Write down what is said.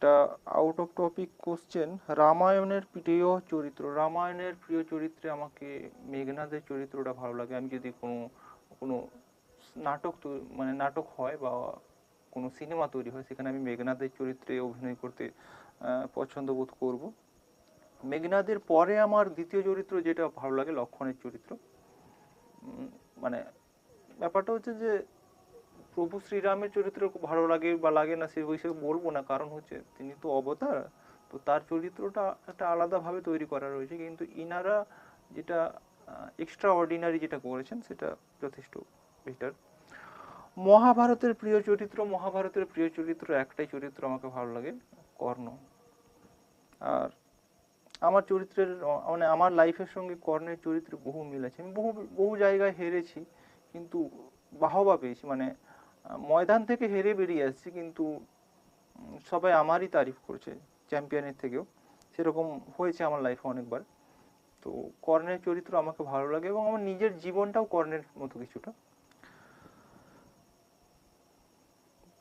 একটা out of topic question. রামায়ণের প্রিয় চরিত্রে আমাকে মেঘনাদের চরিত্রটা ভালো লাগে। আমি যদি কোনো কোনো মানে নাটক হয় বা কোনো সিনেমা তৈরি হয়, সেখানে আমি মেঘনাদের চরিত্রে অভিনয় করতে পছন্দ বোধ করব। মেঘনাদের পরে আমার দ্বিতীয় চরিত্র যেটা ভালো লাগে, লক্ষণের চরিত্র। মানে ব্যাপারটা হচ্ছে যে প্রভু শ্রীরামের চরিত্র খুব ভালো লাগে বা লাগে না সে হিসেবে বলবো না, কারণ হচ্ছে তিনি তো অবতার, তো তার চরিত্রটা একটা আলাদাভাবে তৈরি করা রয়েছে, কিন্তু ইনারা যেটা এক্সট্রা অর্ডিনারি যেটা করেছেন সেটা যথেষ্ট বেটার। মহাভারতের প্রিয় চরিত্র একটাই চরিত্র আমাকে ভালো লাগে, কর্ণ। আর আমার চরিত্রের মানে আমার লাইফের সঙ্গে কর্ণের চরিত্রে বহু মিল আছে। আমি বহু বহু জায়গায় হেরেছি, কিন্তু বাহবা পেয়েছি। মানে ময়দান থেকে হেরে বেরিয়ে আসছি, কিন্তু সবাই আমারই তারিফ করছে চ্যাম্পিয়নের থেকেও। সেরকম হয়েছে আমার লাইফে অনেকবার। তো কর্ণের চরিত্র আমাকে ভালো লাগে এবং আমার নিজের জীবনটাও কর্ণের মতো কিছুটা।